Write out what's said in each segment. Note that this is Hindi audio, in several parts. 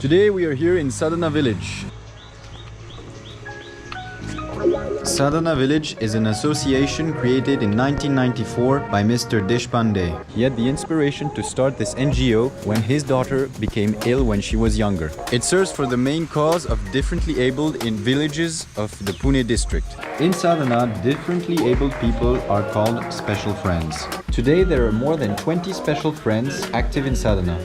Today we are here in Sadhana village. Sadhana village is an association created in 1994 by Mr. Deshpande. He had the inspiration to start this NGO when his daughter became ill when she was younger. It serves for the main cause of differently abled in villages of the Pune district. In Sadhana, differently abled people are called special friends. Today there are more than 20 special friends active in Sadhana.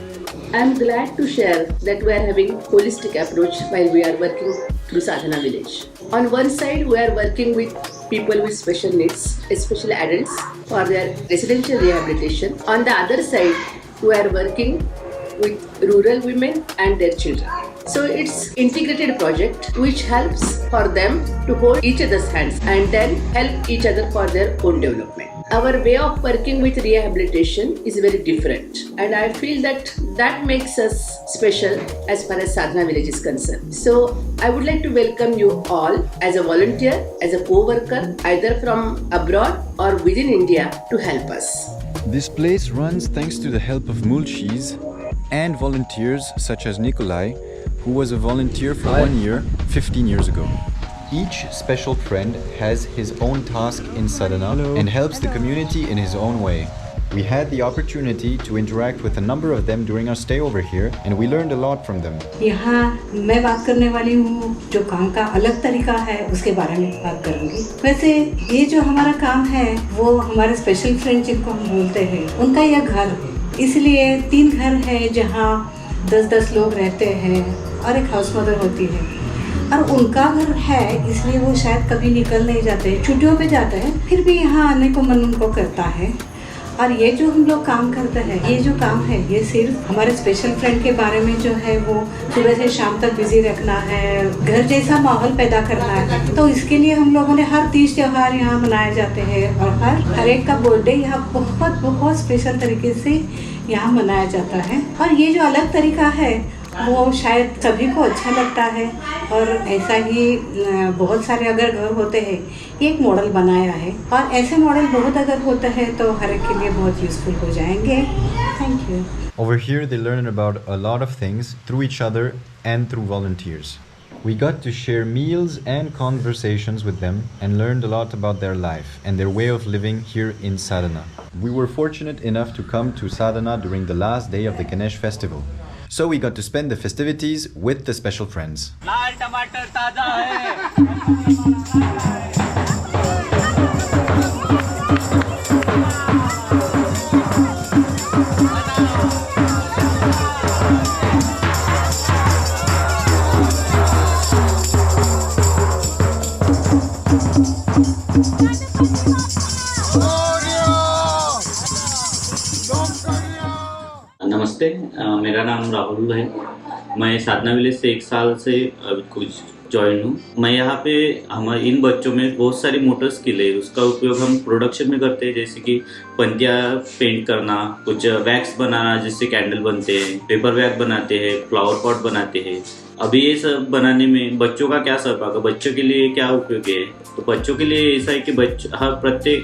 I am glad to share that we are having holistic approach while we are working through Sadhana village. On one side, we are working with people with special needs, especially adults, for their residential rehabilitation. On the other side, we are working with rural women and their children. So it's integrated project which helps for them to hold each other's hands and then help each other for their own development. Our way of working with rehabilitation is very different, and I feel that makes us special as far as Sadhana village is concerned. So I would like to welcome you all as a volunteer, as a co-worker, either from abroad or within India, to help us. This place runs thanks to the help of mulchis and volunteers such as Nikolai, who was a volunteer for 1 year 15 years ago. Each special friend has his own task in Sadhana and helps the community in his own way. We had the opportunity to interact with a number of them during our stay over here, and we learned a lot from them. यहाँ मैं बात करने वाली हूँ जो काम का अलग तरीका है उसके बारे में बात करूँगी। वैसे ये जो हमारा काम है वो हमारे स्पेशल फ्रेंड जिनको हम बोलते हैं उनका यह घर है, इसलिए 3 घर है जहाँ 10-10 लोग रहते हैं और एक हाउस मदर होती है, और उनका घर है इसलिए वो शायद कभी निकल नहीं जाते, छुट्टियों पे जाते हैं, फिर भी यहाँ आने को मन उनको करता है। और ये जो हम लोग काम करते हैं, ये जो काम है ये सिर्फ हमारे स्पेशल फ्रेंड के बारे में जो है वो सुबह से शाम तक बिजी रखना है, घर जैसा माहौल पैदा करना है। तो इसके लिए हम लोगों ने हर 30 त्योहार यहाँ मनाए जाते हैं और हर एक का बर्थडे यहाँ बहुत बहुत स्पेशल तरीके से यहाँ मनाया जाता है। और ये जो अलग तरीका है वो शायद सभी को अच्छा लगता है, और ऐसा ही बहुत सारे अगर घर होते हैं ये एक मॉडल बनाया है, और ऐसे मॉडल बहुत अगर होते हैं तो हर एक के लिए बहुत यूजफुल हो जाएंगे। Thank you. Over here they learn about a lot of things through each other and through volunteers. We got to share meals and conversations with them and learned a lot about their life and their way of living here in Sadhana. We were fortunate enough to come to Sadhana during the last day of the Ganesh festival. So we got to spend the festivities with the special friends. लाल टमाटर ताजा है। नमस्ते, मेरा नाम राहुल है। मैं साधना विलेज से 1 साल से कुछ ज्वाइन हूँ। मैं यहाँ पे हमारे इन बच्चों में बहुत सारी मोटर स्किल है, उसका उपयोग हम प्रोडक्शन में करते हैं, जैसे कि पंतियाँ पेंट करना, कुछ वैक्स बनाना जिससे कैंडल बनते हैं, पेपर बैग बनाते हैं, फ्लावर पॉट बनाते हैं। अभी ये सब बनाने में बच्चों का क्या सहभाग है, बच्चों के लिए क्या उपयोग है? तो बच्चों के लिए ऐसा है कि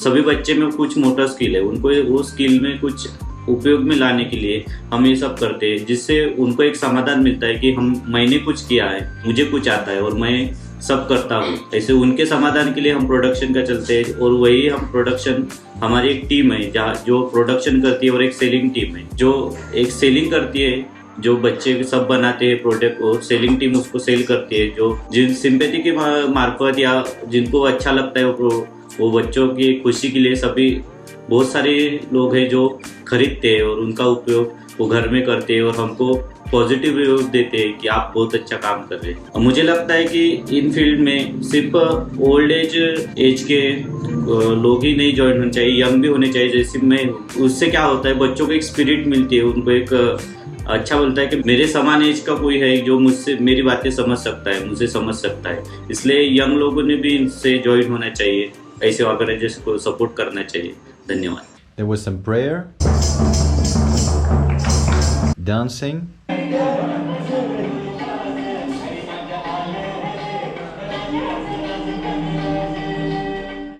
सभी बच्चे में कुछ मोटर स्किल है, उनको वो स्किल में कुछ उपयोग में लाने के लिए हम ये सब करते हैं, जिससे उनको एक समाधान मिलता है कि मैंने कुछ किया है, मुझे कुछ आता है और मैं सब करता हूँ। ऐसे उनके समाधान के लिए हम प्रोडक्शन का चलते हैं, और वही हम प्रोडक्शन हमारी एक टीम है जो प्रोडक्शन करती है, और एक सेलिंग टीम है जो एक सेलिंग करती है, जो बच्चे सब बनाते हैं प्रोडक्ट, और सेलिंग टीम उसको सेल करती है। जो जिन सिंपैथी के मार्फत या जिनको अच्छा लगता है वो बच्चों की खुशी के लिए सभी बहुत सारे लोग हैं जो खरीदते हैं और उनका उपयोग वो घर में करते हैं और हमको पॉजिटिव रिव्यू देते हैं कि आप बहुत अच्छा काम कर रहे हैं। और मुझे लगता है कि इन फील्ड में सिर्फ ओल्ड एज के लोग ही नहीं ज्वाइन होने चाहिए, यंग भी होने चाहिए। जैसे मैं उससे क्या होता है, बच्चों को एक स्पिरिट मिलती है, उनको एक अच्छा बोलता है कि मेरे समान एज का कोई है जो मुझसे मेरी बातें समझ सकता है, मुझे समझ सकता है। इसलिए यंग लोगों ने भी इनसे ज्वाइन होना चाहिए, ऐसे ऑर्गेनाइजेशन को सपोर्ट करना चाहिए। धन्यवाद। There was some prayer, dancing,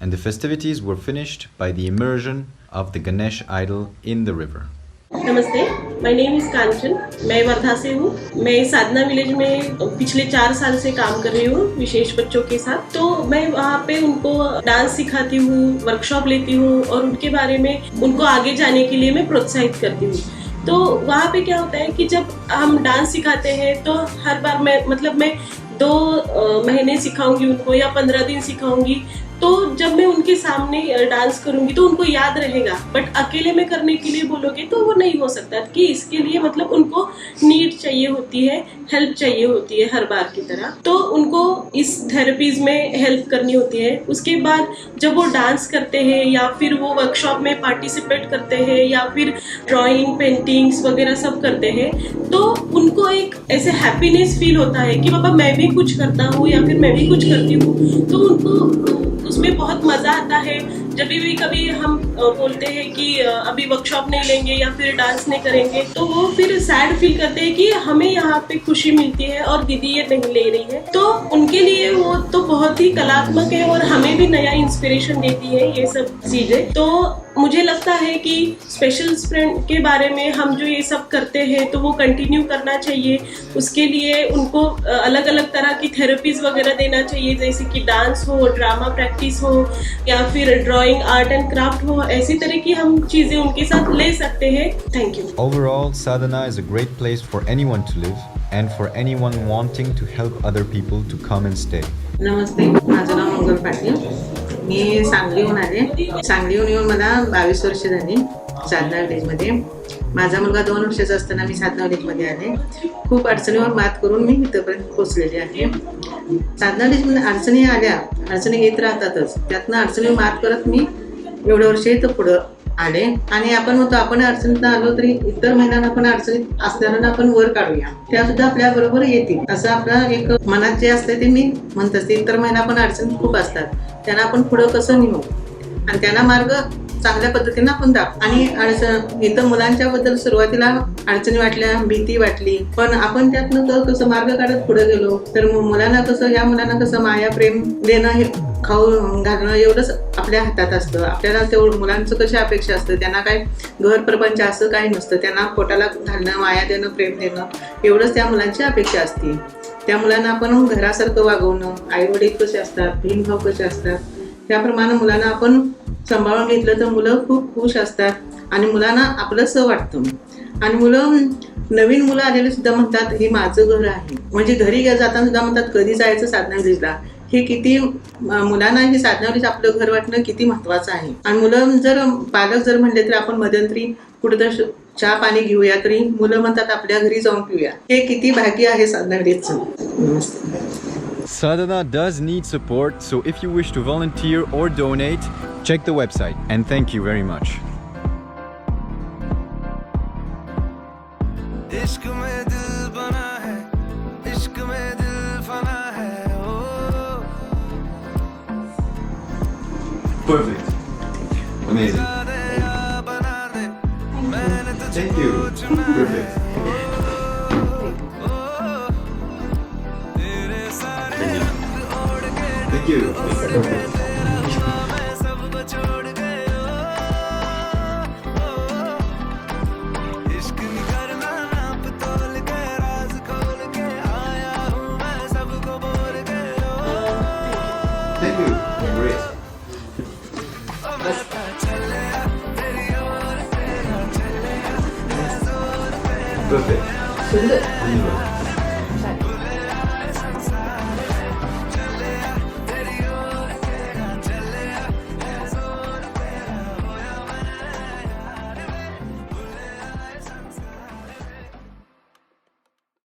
and the festivities were finished by the immersion of the Ganesh idol in the river. Namaste. My name is Kanchan, मैं वर्धा से हूँ। मैं साधना विलेज में पिछले 4 साल से काम कर रही हूँ विशेष बच्चों के साथ। तो मैं वहाँ पे उनको डांस सिखाती हूँ, वर्कशॉप लेती हूँ और उनके बारे में उनको आगे जाने के लिए मैं प्रोत्साहित करती हूँ। तो वहाँ पे क्या होता है कि जब हम डांस सिखाते हैं तो हर बार मैं 2 महीने सिखाऊंगी उनको या 15 दिन सिखाऊंगी। तो जब मैं उनके सामने डांस करूंगी तो उनको याद रहेगा, बट अकेले में करने के लिए बोलोगे तो वो नहीं हो सकता। कि इसके लिए उनको नीड चाहिए होती है, हेल्प चाहिए होती है हर बार की तरह। तो उनको इस थेरेपीज में हेल्प करनी होती है। उसके बाद जब वो डांस करते हैं या फिर वो वर्कशॉप में पार्टिसिपेट करते हैं या फिर ड्राइंग, पेंटिंग्स वगैरह सब करते हैं, तो उनको एक ऐसे हैप्पीनेस फील होता है कि बाबा मैं भी कुछ करता हूँ या फिर मैं भी कुछ करती हूँ। तो उनको उसमें बहुत मज़ा आता है। जब भी कभी हम बोलते हैं कि अभी वर्कशॉप नहीं लेंगे या फिर डांस नहीं करेंगे, तो वो फिर सैड फील करते हैं कि हमें यहाँ पे खुशी मिलती है और दीदी ये नहीं ले रही है। तो उनके लिए वो तो बहुत ही कलात्मक है और हमें भी नया इंस्पिरेशन देती है ये सब चीज़ें। तो मुझे लगता है कि स्पेशल फ्रेंड के बारे में हम जो ये सब करते हैं तो वो कंटिन्यू करना चाहिए। उसके लिए उनको अलग अलग तरह की थेरेपीज वगैरह देना चाहिए, जैसे कि डांस हो, ड्रामा प्रैक्टिस हो या फिर ड्राइंग, आर्ट एंड क्राफ्ट हो। ऐसी तरह की हम चीज़ें उनके साथ ले सकते हैं। Thank you. Overall, Sadhana is a great place for anyone to live and for anyone wanting to help other people to come and stay. नमस्ते, माझं नाव मंगल पाटील. मी सांगलीहून आले. सांगलीहून येऊन मला 22 वर्ष झाली साधना विलेजमध्ये. माझा मुलगा 2 वर्षाचा असताना मी साधना विलेजमध्ये आले. खूप अडचणीवर मात करून मी इथंपर्यंत पोहोचलेली आहे. साधना विलेजमध्ये अडचणी येत राहतातच. त्यातनं अडचणीवर मात करत मी एवढं वर्ष इथं पुढं आले. आणि आपण म्हणतो आपण अडचणीत आलो तरी इतर महिलांना आपण अडचणीत असणाऱ्यांना आपण वर काढूया, त्या सुद्धा आपल्या बरोबर येतील, असं आपलं एक मनात जे असते ते मी म्हणत असते. इतर महिला पण अडचणीत खूप असतात, त्यांना आपण पुढं कसं नेऊ आणि त्यांना मार्ग चांगल्या पद्धतीने आपण दाखवू. आणि इथं मुलांच्या बद्दल सुरुवातीला अडचणी वाटल्या, भीती वाटली, पण आपण त्यातनं कसं मार्ग काढत पुढे गेलो तर मुलांना कसं माया प्रेम देणं, हे खाऊ घालणं एवढंच आपल्या हातात असतं. आपल्याला तेवढं मुलांचं कशी अपेक्षा असतं, त्यांना काय घर प्रपंच असं काही नसतं. त्यांना पोटाला घालणं, माया देणं, प्रेम देणं एवढंच त्या मुलांची अपेक्षा असते. त्या मुलांना आपण घरासारखं वागवणं, आई वडील कसे असतात, बहीण भाऊ कसे असतात, त्याप्रमाणे मुलांना आपण सांभाळून घेतलं तर मुलं खूप खुश असतात आणि मुलांना आपलंसं वाटतं. आणि नवीन मुलं आलेले सुद्धा म्हणतात हे माझं घर आहे. म्हणजे घरी जाताना सुद्धा म्हणतात कधी जायचं साधना विलेजला. हे किती मुलांना हे साधना विलेज आपलं घर वाटणं किती महत्त्वाचं आहे. आणि पालक जर म्हणले तर आपण मध्यंतरी कुठं चहा पाणी घेऊया तरी मुलं म्हणतात आपल्या घरी जाऊन पिऊया. हे किती भाग्य आहे साधना विलेजचं. नमस्ते. Sadhana does need support, so if you wish to volunteer or donate, check the website. And thank you very much. इश्क में दिल बना है, इश्क में दिल फना है. Perfect. Amazing. Thank you. Perfect. Thank you. Perfect. Thank you. Great. Perfect. सुंदर. Wonderful.